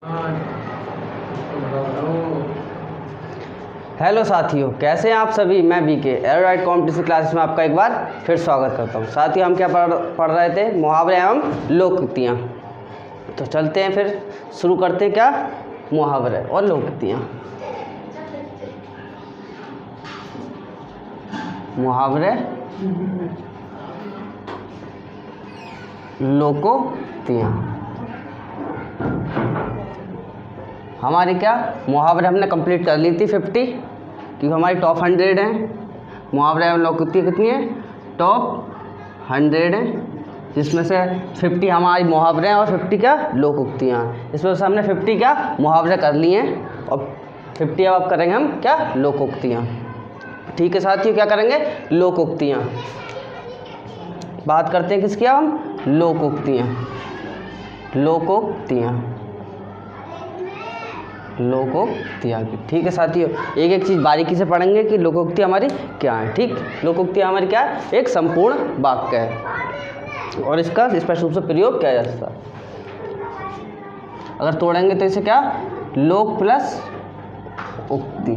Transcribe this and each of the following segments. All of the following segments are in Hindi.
हेलो साथियों, कैसे हैं आप सभी। मैं बीके एरोडाइट कॉम्पिटिशन क्लासेस में आपका एक बार फिर स्वागत करता हूं। साथियों, हम क्या पढ़ रहे थे, मुहावरे एवं लोकोक्तियाँ। तो चलते हैं फिर शुरू करते हैं क्या, मुहावरे और लोकोक्तियाँ। मुहावरे लोकोक्तियाँ हमारी क्या मुहावरे हमने कंप्लीट कर ली थी 50, क्योंकि हमारी टॉप 100 हैं। मुहावरे एवं लोकोक्तियाँ कितनी है, टॉप 100 हैं, जिसमें से 50 हमारी मुहावरे हैं और 50 क्या लोकोक्तियाँ। इस वजह से हमने 50 क्या मुहावरे कर लिए हैं और 50 अब करेंगे हम क्या लोकोक्तियाँ। ठीक है साथियों, क्या करेंगे लोकोक्तियाँ। बात करते हैं किसकी, हम लोकोक्तियाँ। लोकोक्तियाँ की। ठीक है साथियों, एक एक चीज़ बारीकी से पढ़ेंगे कि लोकोक्ति हमारी क्या है। ठीक, लोकोक्ति हमारी क्या है, एक संपूर्ण वाक्य है और इसका स्पष्ट रूप से प्रयोग किया जा सकता है। अगर तोड़ेंगे तो इसे क्या, लोक प्लस उक्ति।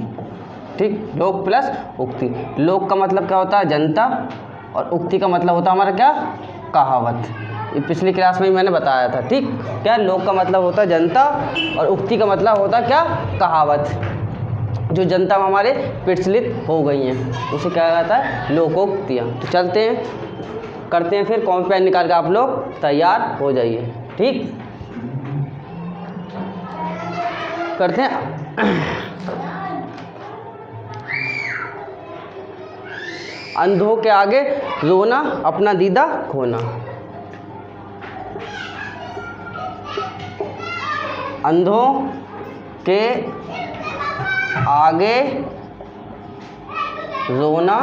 ठीक, लोक प्लस उक्ति। लोक का मतलब क्या होता है, जनता, और उक्ति का मतलब होता है हमारा क्या, कहावत। ये पिछली क्लास में ही मैंने बताया था। ठीक, क्या लोक का मतलब होता है जनता और उक्ति का मतलब होता है क्या, कहावत, जो जनता में हमारे प्रचलित हो गई हैं, उसे क्या कहता है, लोकोक्तियाँ। तो चलते हैं, करते हैं फिर। कॉपी पेन निकाल के आप लोग तैयार हो जाइए। ठीक, करते हैं। अंधों के आगे रोना, अपना दीदा खोना। अंधों के आगे रोना,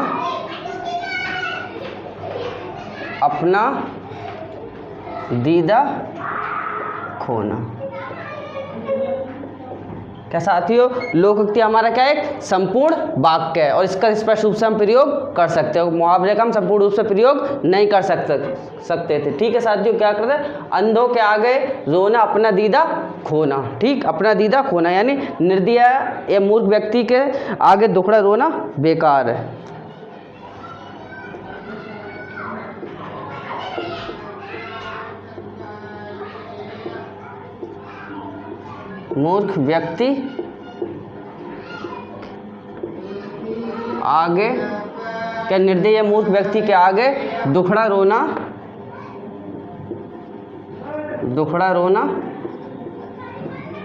अपना दीदा खोना। क्या साथियों, लोकोक्ति हमारा क्या है, एक संपूर्ण वाक्य है और इसका स्पष्ट रूप से हम प्रयोग कर सकते हो। मुहावरे का हम संपूर्ण रूप से प्रयोग नहीं कर सकते थे। ठीक है साथियों, क्या करते हैं, अंधों के आगे रोना, अपना दीदा खोना। ठीक, अपना दीदा खोना यानी निर्दयी या मूर्ख व्यक्ति के आगे दुखड़ा रोना बेकार है। मूर्ख व्यक्ति आगे, क्या निर्दयी या मूर्ख व्यक्ति के आगे दुखड़ा रोना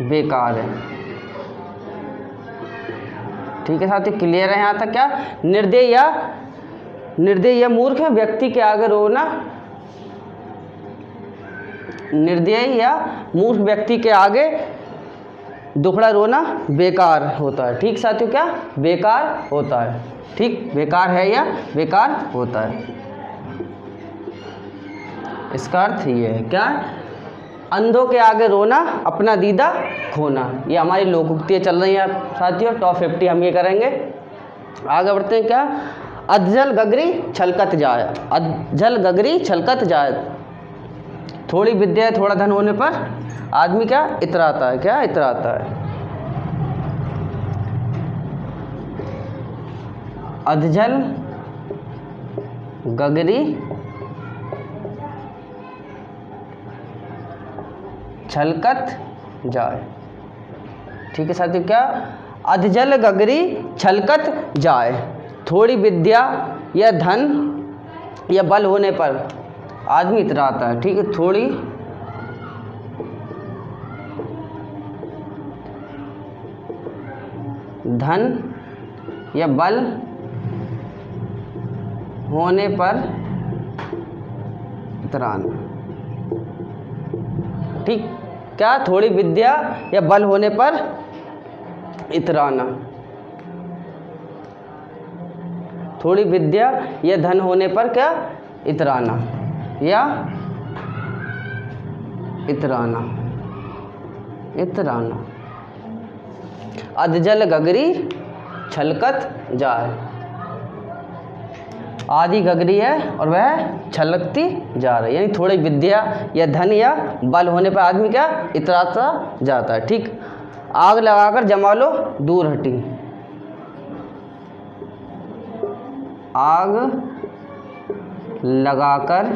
बेकार है। ठीक है साथियों, क्लियर है यहाँ तक। क्या निर्दयी या मूर्ख व्यक्ति के आगे रोना, निर्दयी या मूर्ख व्यक्ति के आगे दुखड़ा रोना बेकार होता है। ठीक साथियों, क्या बेकार होता है। ठीक, बेकार है या बेकार होता है, इसका अर्थ ये है क्या, अंधों के आगे रोना, अपना दीदा खोना। ये हमारी लोकोक्तियाँ चल रही हैं साथियों, टॉप 50 हम ये करेंगे। आगे बढ़ते हैं। क्या, अधजल गगरी छलकत जाए। अधजल गगरी छलकत जाए। थोड़ी विद्या थोड़ा धन होने पर आदमी क्या इतराता है, क्या इतराता है। अधजल गगरी छलकत जाए। ठीक है साथियों, क्या अधजल गगरी छलकत जाए। थोड़ी विद्या या धन या बल होने पर आदमी इतराता है। ठीक है, थोड़ी धन या बल होने पर इतराना। ठीक, क्या थोड़ी विद्या या बल होने पर इतराना। थोड़ी विद्या या धन होने पर क्या इतराना या इतराना। अधजल गगरी छलकत जाए। आधी गगरी है और वह छलकती जा रही है, यानी थोड़ी विद्या या धन या बल होने पर आदमी क्या इतराता जाता है। ठीक। आग लगाकर जमा लो दूर हटी, आग लगाकर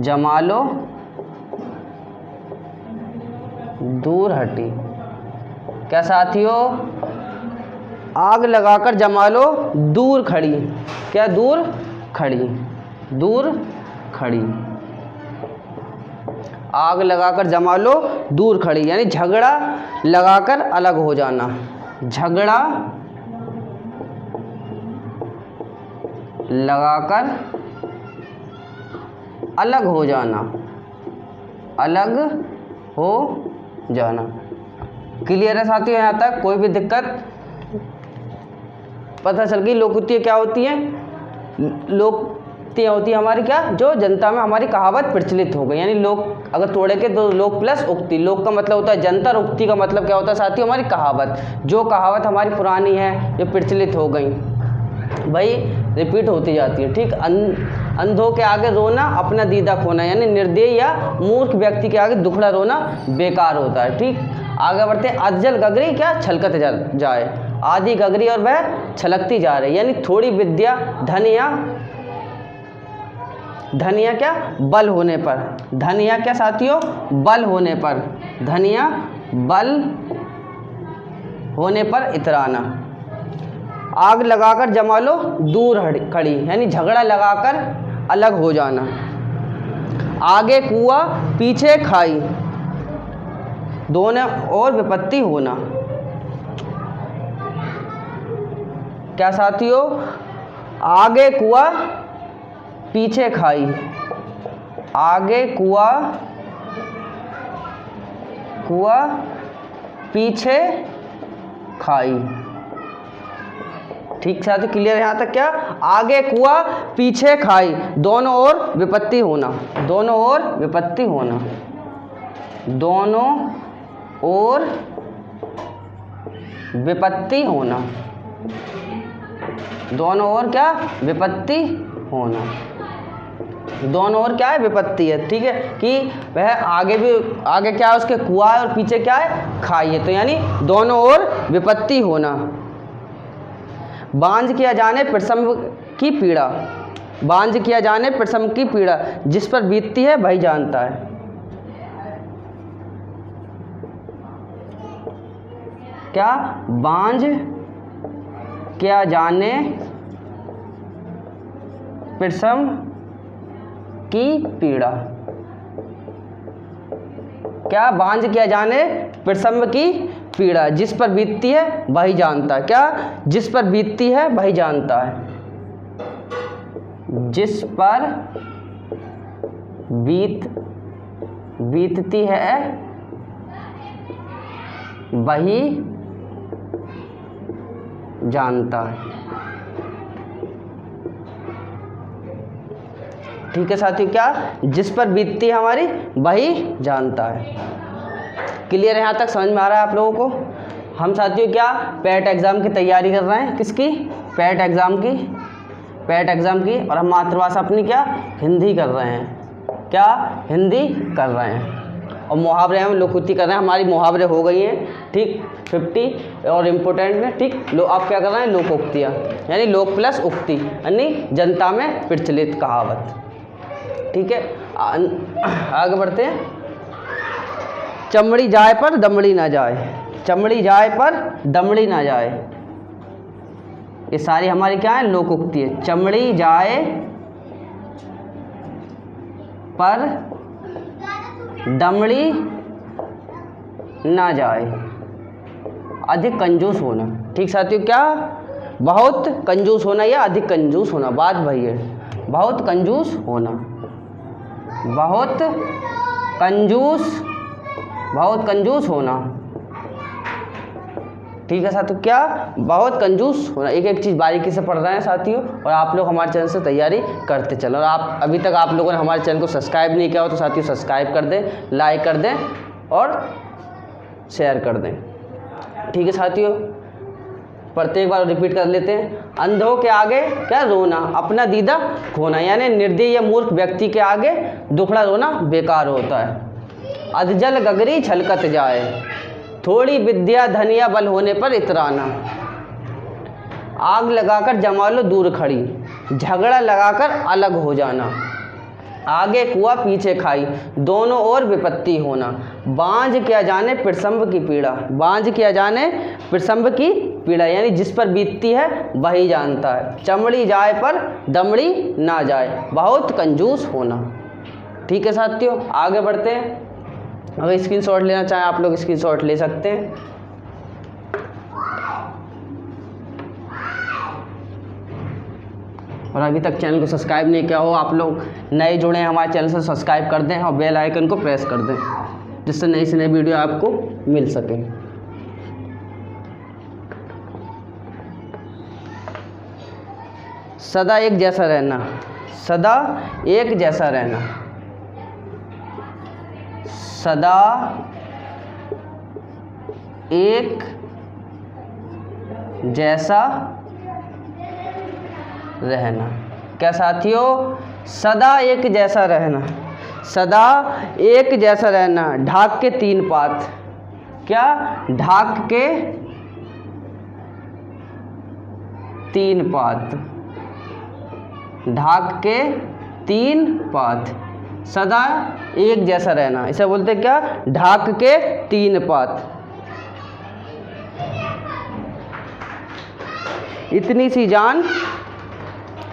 जमा लो दूर हटी। क्या साथियों, आग लगाकर जमा लो दूर खड़ी। क्या दूर खड़ी, दूर खड़ी। आग लगाकर जमा लो दूर खड़ी, यानी झगड़ा लगाकर अलग हो जाना, झगड़ा लगाकर अलग हो जाना, अलग हो जाना। क्लियर है साथियों यहाँ तक? कोई भी दिक्कत? पता चल गई लोकोक्तियाँ क्या होती हैं? लोकोक्तियाँ होती है हमारी क्या, जो जनता में हमारी कहावत प्रचलित हो गई, यानी लोक अगर तोड़े के तो लोक प्लस उक्ति। लोक का मतलब होता है जनता और उक्ति का मतलब क्या होता है साथियों, हमारी कहावत। जो कहावत हमारी पुरानी है, जो प्रचलित हो गई, भाई रिपीट होती जाती है। ठीक। अंधों के आगे रोना अपना दीदा खोना, यानी निर्दयी या मूर्ख व्यक्ति के आगे दुखड़ा रोना बेकार होता है। ठीक। आगे बढ़ते हैं। अधजल गगरी क्या छलकते जाए, आधी गगरी और वह छलकती जा रही, यानी थोड़ी विद्या धन या क्या बल होने पर, धन या क्या साथियों बल होने पर, धन या बल होने पर इतराना। आग लगाकर जमा लो दूर खड़ी, यानी झगड़ा लगाकर अलग हो जाना। आगे कुआं पीछे खाई, दोनों ओर विपत्ति होना। क्या साथियों, आगे कुआं पीछे खाई, आगे कुआं पीछे खाई। ठीक साथियों, क्लियर यहाँ तक? क्या आगे कुआं पीछे खाई, दोनों ओर विपत्ति होना, दोनों ओर विपत्ति होना, दोनों ओर विपत्ति होना, दोनों ओर क्या विपत्ति होना, दोनों ओर क्या है विपत्ति है। ठीक है, कि वह आगे क्या है उसके कुआं है और पीछे क्या है खाई है, तो यानी दोनों ओर विपत्ति होना। बांझ किया जाने प्रसव की पीड़ा, बांझ किया जाने प्रसव की पीड़ा, जिस पर बीतती है वही जानता है। क्या बांझ किया जाने प्रसव की पीड़ा, क्या बांझ किया जाने प्रसव की पीड़ा, जिस पर बीतती है वही जानता है। क्या जिस पर बीतती है वही जानता है, जिस पर बीतती है वही जानता है। ठीक है साथियों, क्या जिस पर बीतती है हमारी वही जानता है। क्लियर है यहाँ तक? समझ में आ रहा है आप लोगों को? हम साथियों क्या पैट एग्ज़ाम की तैयारी कर रहे हैं, किसकी? पैट एग्ज़ाम की, पैट एग्ज़ाम की। और हम मातृभाषा अपनी क्या हिंदी कर रहे हैं, क्या हिंदी कर रहे हैं। और मुहावरे हम लोकोक्ति कर रहे हैं, हमारी मुहावरे हो गई हैं। ठीक 50 और इम्पोर्टेंट में। ठीक आप क्या कर रहे हैं लोकोक्तियाँ, यानी लोक प्लस उक्ति, यानी जनता में प्रचलित कहावत। ठीक है, आगे बढ़ते हैं। चमड़ी जाए पर दमड़ी ना जाए, चमड़ी जाए पर दमड़ी ना जाए, ये सारी हमारी क्या है लोकोक्ति है। चमड़ी जाए पर दमड़ी ना जाए, अधिक कंजूस होना। ठीक साथियों, क्या बहुत कंजूस होना या अधिक कंजूस होना, बात वही है। बहुत कंजूस होना, बहुत कंजूस होना। ठीक है साथियों, क्या बहुत कंजूस होना। एक एक चीज़ बारीकी से पढ़ रहे हैं साथियों, और आप लोग हमारे चैनल से तैयारी करते चलो। और आप अभी तक आप लोगों ने हमारे चैनल को सब्सक्राइब नहीं किया हो तो साथियों सब्सक्राइब कर दें, लाइक कर दें और शेयर कर दें। ठीक है साथियों, प्रत्येक बार रिपीट कर लेते हैं। अंधों के आगे क्या रोना, अपना दीदा खोना, यानी निर्दयी या मूर्ख व्यक्ति के आगे दुखड़ा रोना बेकार होता है। अधजल गगरी छलकत जाए, थोड़ी विद्या धन या बल होने पर इतराना। आग लगाकर जमा लो दूर खड़ी, झगड़ा लगाकर अलग हो जाना। आगे कुआ पीछे खाई, दोनों ओर विपत्ति होना। बांझ क्या जाने पिरसंभ की पीड़ा, बांझ क्या जाने पिरसंभ की पीड़ा, यानी जिस पर बीतती है वही जानता है। चमड़ी जाए पर दमड़ी ना जाए, बहुत कंजूस होना। ठीक है साथियों, आगे बढ़ते हैं। अगर स्क्रीनशॉट लेना चाहें आप लोग स्क्रीनशॉट ले सकते हैं। और अभी तक चैनल को सब्सक्राइब नहीं किया हो, आप लोग नए जुड़े हैं हमारे चैनल से, सब्सक्राइब कर दें और बेल आइकन को प्रेस कर दें, जिससे नई से नई वीडियो आपको मिल सके। सदा एक जैसा रहना, सदा एक जैसा रहना, सदा एक जैसा रहना। क्या साथियों, सदा एक जैसा रहना, सदा एक जैसा रहना। ढाक के तीन पात, क्या ढाक के तीन पात, ढाक के तीन पात, सदा एक जैसा रहना, इसे बोलते क्या, ढाक के तीन पात। इतनी सी जान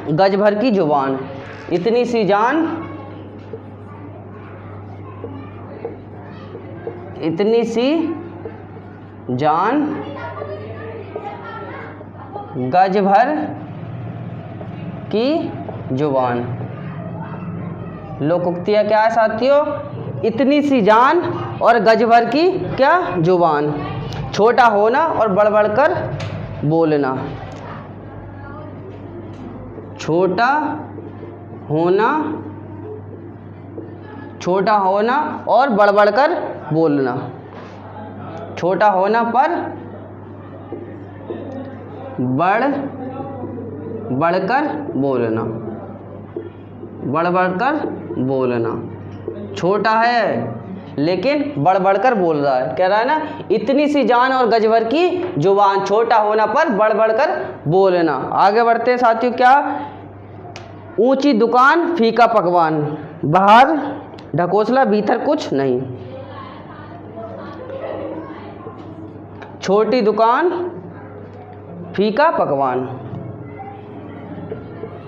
गज भर की जुबान, इतनी सी जान, इतनी सी जान गज भर की जुबान। लोकोक्तियाँ क्या है साथियों, इतनी सी जान और गज भर की क्या जुबान। छोटा होना और बढ़ बढ़ कर बोलना, छोटा होना, छोटा होना और बढ़ बढ़ कर बोलना, छोटा होना पर बढ़ बढ़कर बोलना, बढ़ बढ़कर बोलना। छोटा है लेकिन बढ़ बढ़कर बोल रहा है, कह रहा है ना, इतनी सी जान और गज भर की जुबान, छोटा होना पर बढ़ बढ़कर बोलना। आगे बढ़ते हैं साथियों, क्या, ऊंची दुकान फीका पकवान, बाहर ढकोसला भीतर कुछ नहीं। छोटी दुकान फीका पकवान,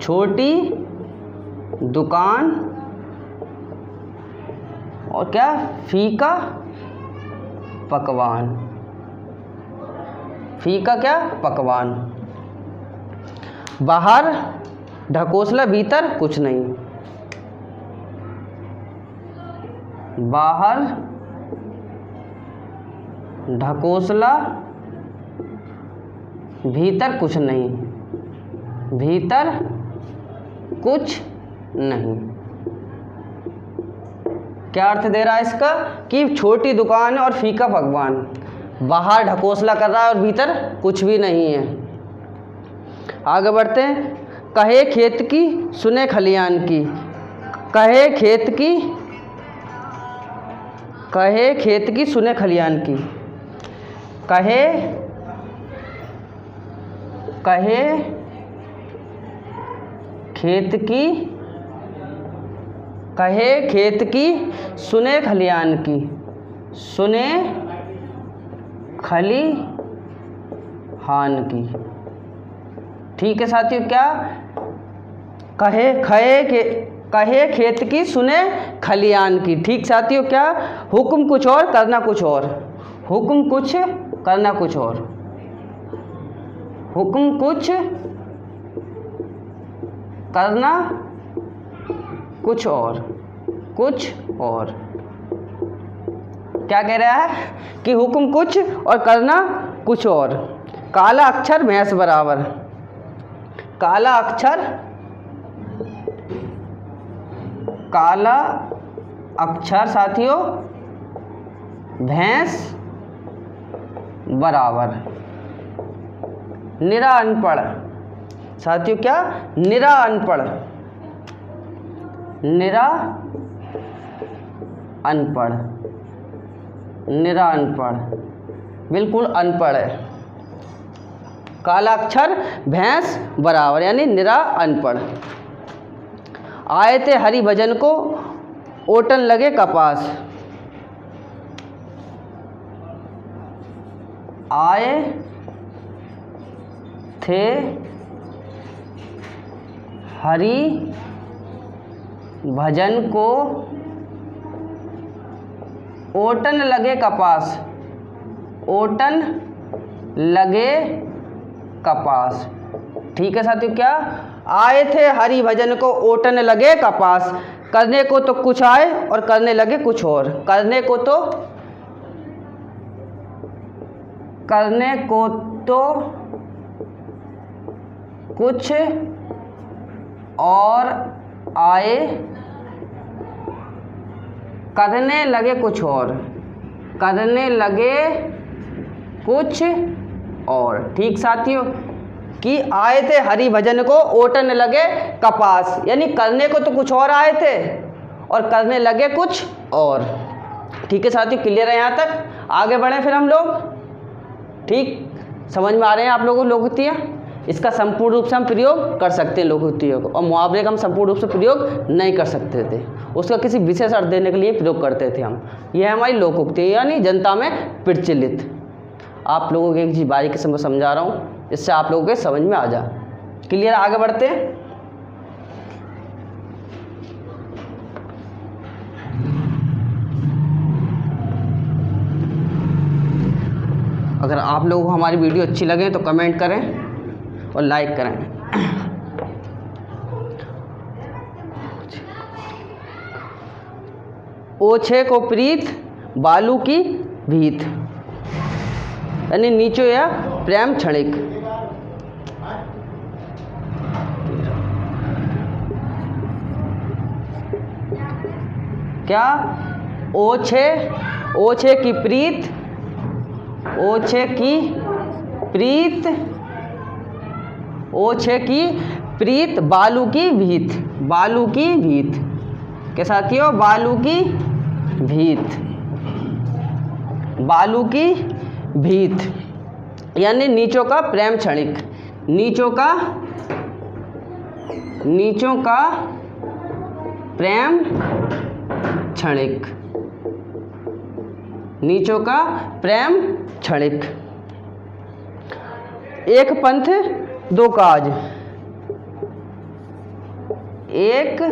छोटी दुकान और क्या, फीका पकवान, फीका क्या पकवान। बाहर ढकोसला भीतर कुछ नहीं, बाहर ढकोसला भीतर कुछ नहीं, भीतर कुछ नहीं। क्या अर्थ दे रहा है इसका, कि छोटी दुकान और फीका पकवान, बाहर ढकोसला कर रहा है और भीतर कुछ भी नहीं है। आगे बढ़ते हैं, कहे खेत की सुने खलियान की, कहे खेत की, कहे खेत की सुने खलियान की, कहे, कहे खेत की, कहे खेत की सुने खलियान की, सुने खलिहान की। ठीक है साथियों, क्या, कहे खेत की सुने खलियान की। ठीक साथियों, क्या, हुक्म कुछ और करना कुछ और, हुक्म कुछ करना कुछ और, हुक्म कुछ करना कुछ और, कुछ और। क्या कह रहा है कि हुक्म कुछ और करना कुछ और। काला अक्षर भैंस बराबर, काला अक्षर, काला अक्षर साथियों भैंस बराबर, निरा अनपढ़। साथियों क्या? निरा अनपढ़, निरा अनपढ़, निरा अनपढ़, बिल्कुल अनपढ़ है। काला अक्षर भैंस बराबर, यानी निरा अनपढ़। आए थे हरि भजन को ओटन लगे कपास। आए थे हरि भजन को ओटन लगे कपास। ओटन लगे कपास। ठीक है साथियों, क्या? आए थे हरि भजन को ओटन लगे कपास। करने को तो कुछ आए और करने लगे कुछ और। करने को तो कुछ और आए, करने लगे कुछ और, करने लगे कुछ और। ठीक साथियों, कि आए थे हरि भजन को ओटन लगे कपास, यानी करने को तो कुछ और आए थे और करने लगे कुछ और। ठीक है साथियों, क्लियर है यहाँ तक? आगे बढ़ें फिर हम लोग। ठीक, समझ में आ रहे हैं आप लोगों को लोकोक्तियाँ? इसका संपूर्ण रूप से हम प्रयोग कर सकते हैं लोकोक्तियों को, और मुहावरे का हम संपूर्ण रूप से प्रयोग नहीं कर सकते थे। उसका किसी विशेष अर्थ देने के लिए प्रयोग करते थे हम। यह हमारी लोकोक्ति, यानी जनता में प्रचलित। आप लोगों को एक चीज़ बारीकी से मैं समझा रहा हूँ, इससे आप लोगों के समझ में आ जा। क्लियर? आगे बढ़ते हैं। अगर आप लोगों को हमारी वीडियो अच्छी लगे तो कमेंट करें और लाइक करें। ओछे को प्रीत बालू की भीत, यानी नीचो या प्रेम क्षणिक। क्या? ओछे की प्रीत, ओछे की प्रीत, ओछे की प्रीत बालू की भीत। बालू की भीत के साथियों, बालू की भीत, बालू की भीत, यानी नीचों का प्रेम क्षणिक। नीचों का प्रेम क्षणिक, नीचों का प्रेम क्षणिक। एक पंथ दो काज, एक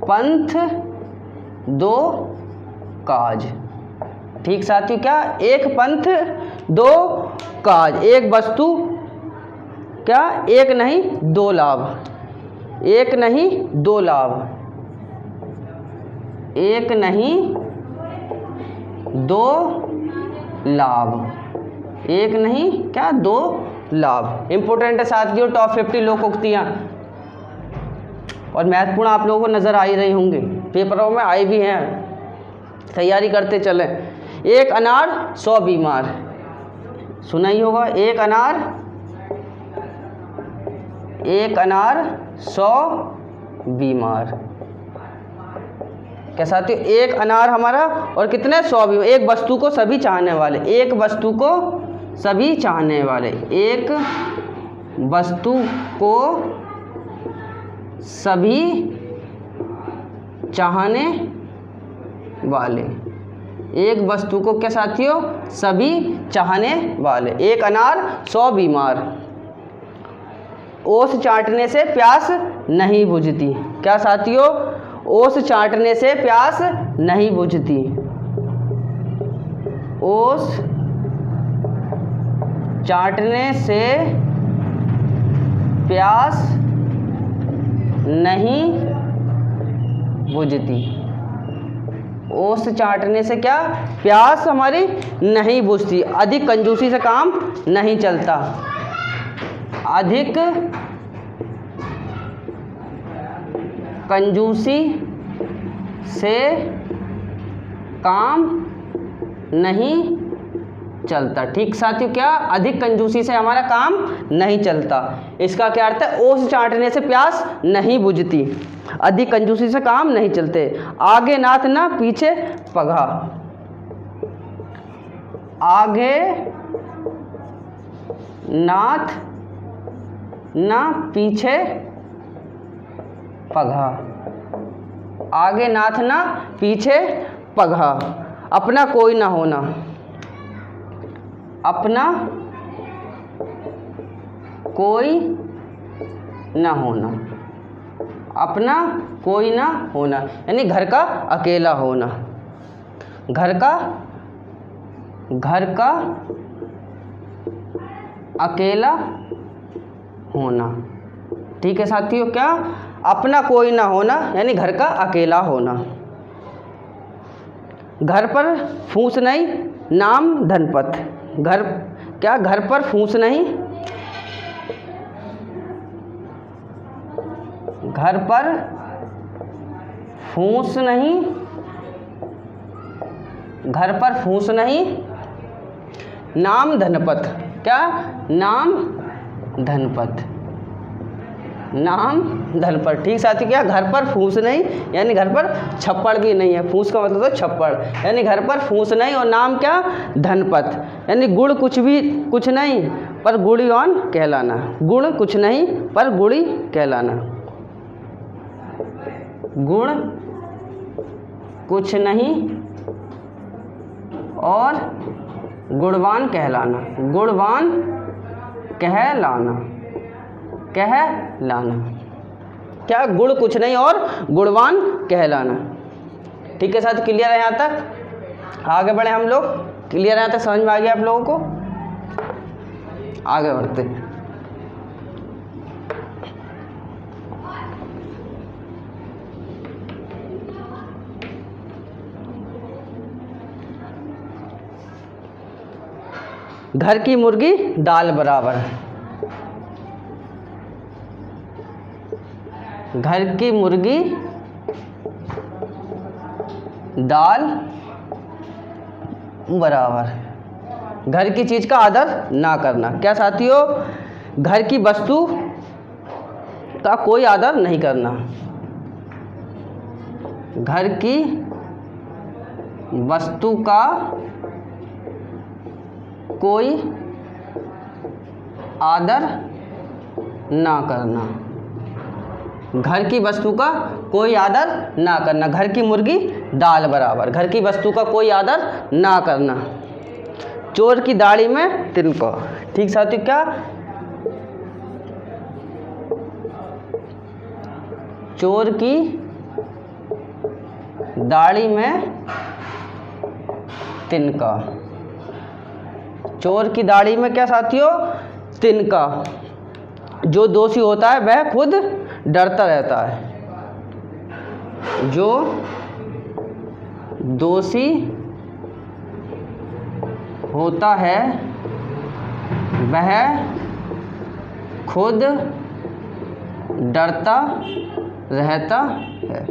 पंथ दो काज। ठीक साथियों, क्या? एक पंथ दो काज, एक वस्तु, क्या? एक नहीं दो लाभ, एक नहीं दो लाभ, एक नहीं दो लाभ, एक नहीं क्या? दो लाभ। इंपॉर्टेंट है साथियों, टॉप 50 लोकोक्तियाँ, और महत्वपूर्ण आप लोगों को नज़र आ ही रही होंगी, पेपरों में आई भी हैं, तैयारी करते चलें। एक अनार 100 बीमार, सुना ही होगा। एक अनार 100 बीमार। क्या साथियों? एक अनार हमारा और कितने 100 बीमार। एक वस्तु को सभी चाहने वाले, एक वस्तु को सभी चाहने वाले, एक वस्तु को सभी चाहने वाले, एक वस्तु को क्या साथियों? सभी चाहने वाले। एक अनार 100 बीमार। ओस चाटने से प्यास नहीं बुझती। क्या साथियों? ओस चाटने से प्यास नहीं बुझती। ओस चाटने से प्यास नहीं बुझती। ओस चाटने से क्या? प्यास हमारी नहीं बुझती। अधिक कंजूसी से काम नहीं चलता। अधिक कंजूसी से काम नहीं चलता। ठीक साथियों, क्या अधिक कंजूसी से हमारा काम नहीं चलता। इसका क्या अर्थ है, ओस चाटने से प्यास नहीं बुझती, अधिक कंजूसी से काम नहीं चलते। आगे नाथ ना पीछे पगहा, आगे नाथ ना पीछे पगहा, आगे नाथ ना पीछे पगहा। अपना कोई ना होना, अपना कोई ना होना, अपना कोई ना होना यानी घर का अकेला होना, घर का अकेला होना। ठीक है साथियों, क्या अपना कोई ना होना यानी घर का अकेला होना। घर पर फूस नहीं नाम धनपत, घर क्या, घर पर फूस नहीं, घर पर फूस नहीं, घर पर फूस नहीं नाम धनपत, क्या नाम धनपत, नाम धनपत। ठीक साथी, क्या घर पर फूस नहीं यानी घर पर छप्पड़ भी नहीं है, फूस का मतलब तो छप्पड़, यानी घर पर फूस नहीं और नाम क्या, धनपत, यानी गुड़ कुछ नहीं पर गुड़ियौन कहलाना, गुण कुछ नहीं पर गुड़ी कहलाना, गुण कुछ नहीं और गुणवान कहलाना, गुणवान कहलाना, कहलाना। क्या, गुण कुछ नहीं और गुणवान कहलाना। ठीक है साथ, क्लियर है यहाँ तक? आगे बढ़े हम लोग, क्लियर है यहाँ तक, समझ में आ गया आप लोगों को? आगे बढ़ते हैं। घर की मुर्गी दाल बराबर, घर की मुर्गी दाल बराबर, घर की चीज़ का आदर ना करना। क्या साथियों, घर की वस्तु का कोई आदर नहीं करना, घर की वस्तु का कोई आदर ना करना, घर की वस्तु का कोई आदर ना करना। घर की मुर्गी दाल बराबर, घर की वस्तु का कोई आदर ना करना। चोर की दाढ़ी में तिनका। ठीक साथी, क्या, चोर की दाढ़ी में तिनका, चोर की दाढ़ी में क्या साथियों, तिनका। जो दोषी होता है वह खुद डरता रहता है, जो दोषी होता है वह खुद डरता रहता है,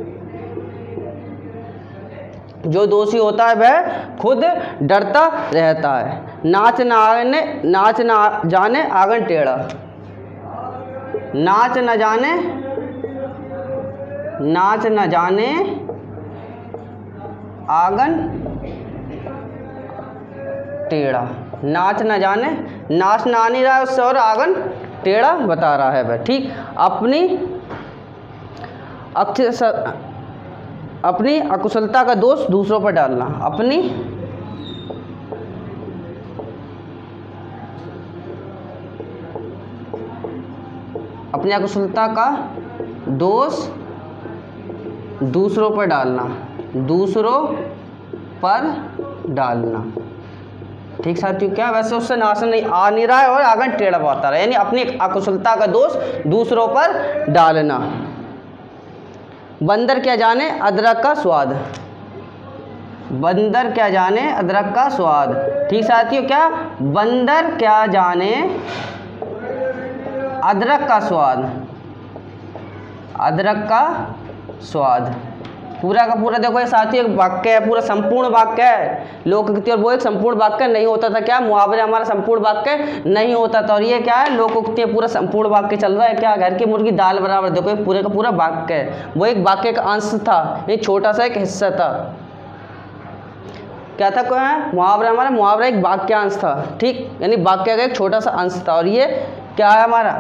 जो दोषी होता है वह खुद डरता रहता है। नाच न जाने आंगन टेढ़ा, नाच न जाने आंगन टेढ़ा, नाच न जाने, नाच ना आ नहीं रहा है उससे और आंगन टेढ़ा बता रहा है वह। ठीक, अपनी अकुशलता का दोष दूसरों पर डालना, अपनी अकुशलता का दोष दूसरों पर डालना, दूसरों पर डालना। ठीक साथियों, क्या, वैसे उससे नाश नहीं आ नहीं रहा है और आंगन टेढ़ा बताता रहा है, यानी अपनी अकुशलता का दोष दूसरों पर डालना। बंदर क्या जाने अदरक का स्वाद, बंदर क्या जाने अदरक का स्वाद। ठीक साथियों, क्या, बंदर क्या जाने अदरक का स्वाद, अदरक का स्वाद। पूरा का पूरा देखो ये साथियों एक वाक्य है, पूरा संपूर्ण वाक्य है। लोकोक्ति और वो एक संपूर्ण वाक्य नहीं होता था। क्या मुहावरे हमारा संपूर्ण वाक्य नहीं होता था, और ये क्या है लोकोक्ति पूरा संपूर्ण वाक्य चल रहा है। क्या घर की मुर्गी दाल बराबर, देखो ये पूरे का पूरा वाक्य है, वो एक वाक्य का अंश था, ये छोटा सा एक हिस्सा था। क्या था कोई है मुहावरा, हमारा मुहावरा एक वाक्यांश था, ठीक, यानी वाक्य का एक छोटा सा अंश था, और ये क्या है हमारा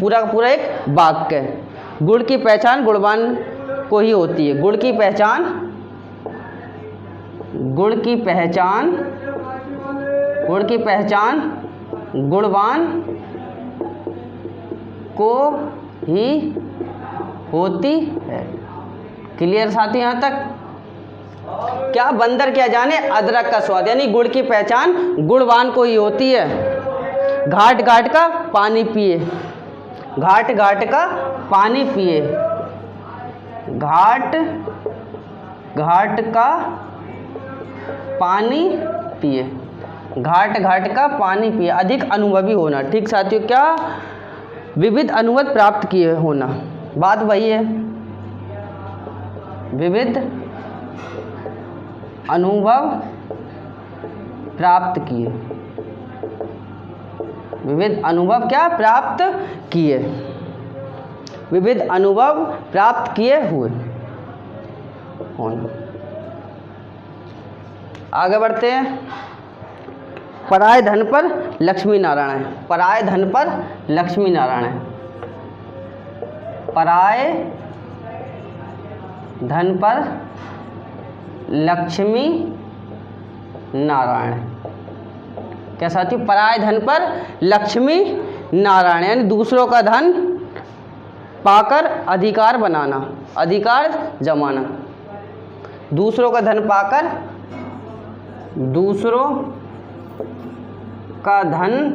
पूरा का पूरा एक वाक्य है। गुण की पहचान गुणवान को ही होती है। गुण की पहचान गुणवान को ही होती है। क्लियर साथी यहाँ तक? क्या बंदर क्या जाने अदरक का स्वाद, यानी गुड़ की पहचान गुणवान को ही होती है। घाट घाट का पानी पिए, घाट घाट का पानी पिए, घाट घाट का पानी पिए, घाट घाट का पानी पिए। अधिक अनुभवी होना, ठीक साथियों, क्या विविध अनुभव प्राप्त किए होना, बात वही है, विविध अनुभव प्राप्त किए, विविध अनुभव क्या प्राप्त किए, विविध अनुभव प्राप्त किए हुए होना। आगे बढ़ते हैं। पराय धन पर लक्ष्मी नारायण है, पराय धन पर लक्ष्मी नारायण है, पराय धन पर लक्ष्मी नारायण। क्या साथियों? पराय धन पर लक्ष्मी नारायण, यानी दूसरों का धन पाकर अधिकार बनाना, अधिकार जमाना। दूसरों का धन पाकर, दूसरों का धन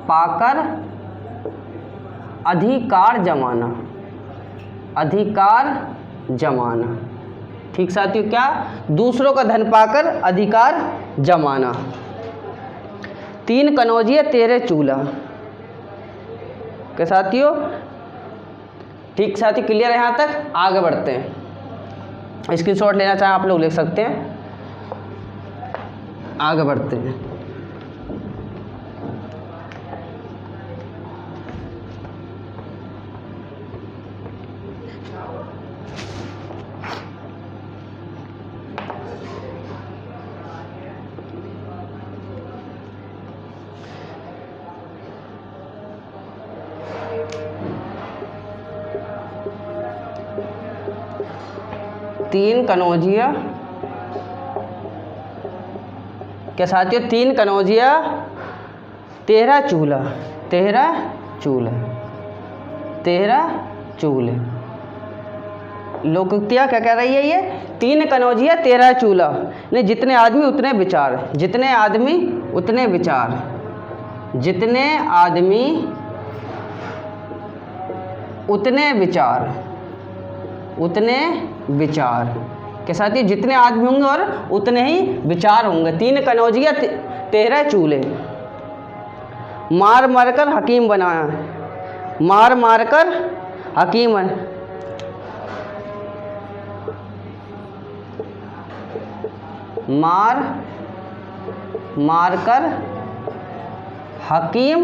पाकर अधिकार जमाना, अधिकार जमाना। ठीक साथियों, क्या दूसरों का धन पाकर अधिकार जमाना। 3 कनौजिया 13 चूल्हा। क्या साथियों? ठीक साथियों, क्लियर है यहाँ तक? आगे बढ़ते हैं। स्क्रीनशॉट लेना चाहें आप लोग ले सकते हैं। आगे बढ़ते हैं। तीन कनौजिया, क्या साथियों? 3 कनौजिया 13 चूल्हा, 13 चूल्हे, 13 चूल्हे। लोकोक्तियाँ क्या कह रही है ये? 3 कनौजिया 13 चूल्हा, नहीं, जितने आदमी उतने विचार, जितने आदमी उतने विचार, जितने आदमी उतने विचार, उतने विचार। के साथ ही जितने आदमी होंगे और उतने ही विचार होंगे। 3 कनौजिया 13 चूल्हे। मार मार कर हकीम बनाया, मार मार कर हकीम, मार मार कर हकीम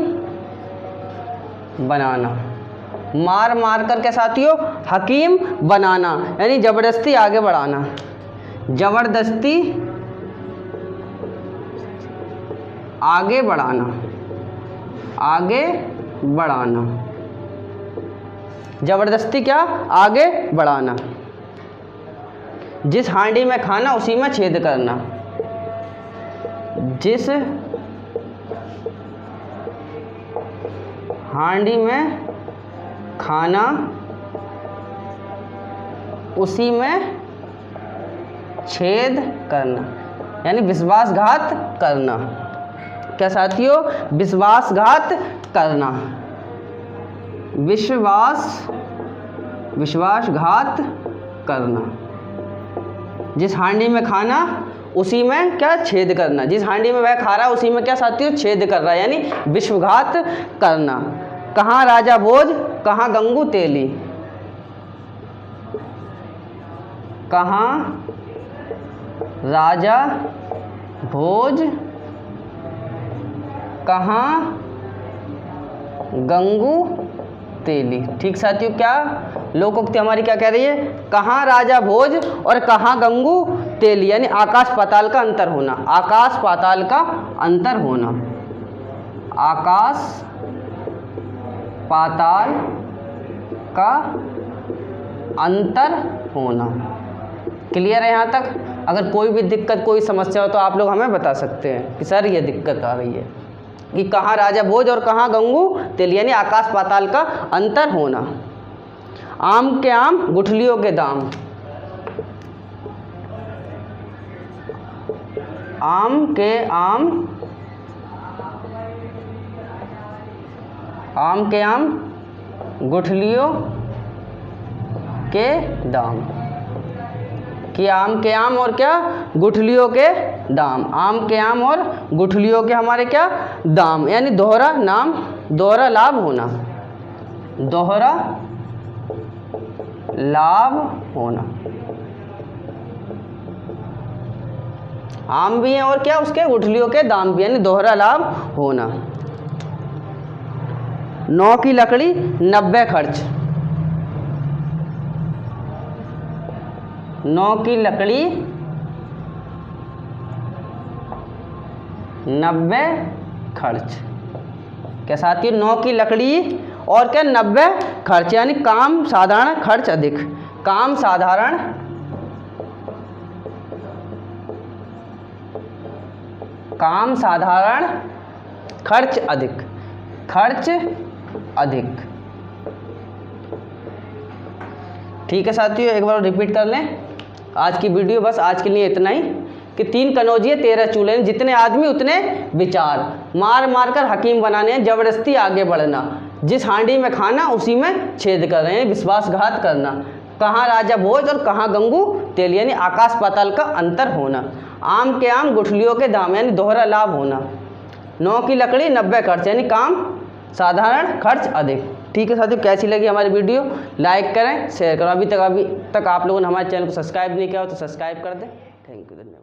बनाना, मार मार कर के साथियों हकीम बनाना, यानी जबरदस्ती आगे बढ़ाना, जबरदस्ती आगे बढ़ाना, आगे बढ़ाना, जबरदस्ती क्या? आगे बढ़ाना। जिस हांडी में खाना उसी में छेद करना, जिस हांडी में खाना उसी में छेद करना, यानी विश्वासघात करना। क्या साथियों? विश्वासघात करना, विश्वासघात करना। जिस हांडी में खाना उसी में क्या? छेद करना। जिस हांडी में वह खा रहा है उसी में क्या साथियों? छेद कर रहा है, यानी विश्वासघात करना। कहाँ राजा भोज, कहाँ गंगू तेली, कहाँ राजा भोज, कहाँ गंगू तेली। ठीक साथियों, क्या लोकोक्ति हमारी क्या कह रही है, कहाँ राजा भोज और कहाँ गंगू तेली, यानी आकाश पाताल का अंतर होना, आकाश पाताल का अंतर होना, आकाश पाताल का अंतर होना। क्लियर है यहाँ तक? अगर कोई भी दिक्कत, कोई समस्या हो तो आप लोग हमें बता सकते हैं कि सर ये दिक्कत आ रही है कि कहाँ राजा भोज और कहाँ गंगू तेली, यानी आकाश पाताल का अंतर होना। आम के आम गुठलियों के दाम, आम के आम, आम के आम गुठलियों के दाम, कि आम के आम और क्या गुठलियों के दाम, आम के आम और गुठलियों के हमारे क्या दाम, यानी दोहरा नाम, दोहरा लाभ होना, दोहरा लाभ होना। आम भी हैं और क्या उसके गुठलियों के दाम भी, यानी दोहरा लाभ होना। 9 की लकड़ी 90 खर्च, 9 की लकड़ी 90 खर्च। क्या साथियों, 9 की लकड़ी और क्या 90 खर्च, यानी काम साधारण खर्च अधिक, काम साधारण काम साधारण खर्च अधिक, खर्च अधिक। ठीक है साथियों, एक बार रिपीट कर लें आज की वीडियो, बस आज के लिए इतना ही कि 3 कनौजिए 13 चूल्हे, जितने आदमी उतने विचार, मार मार कर हकीम बनाने हैं, जबरदस्ती आगे बढ़ना, जिस हांडी में खाना उसी में छेद कर रहे हैं, विश्वासघात करना, कहाँ राजा भोज और कहाँ गंगू तेली, यानी आकाश पाताल का अंतर होना, आम के आम गुठलियों के दाम, यानी दोहरा लाभ होना, 9 की लकड़ी 90 खर्च, यानी काम साधारण खर्च अधिक। ठीक है साथियों, कैसी लगी हमारी वीडियो, लाइक करें, शेयर करें। अभी तक आप लोगों ने हमारे चैनल को सब्सक्राइब नहीं किया हो तो सब्सक्राइब कर दें। थैंक यू, धन्यवाद।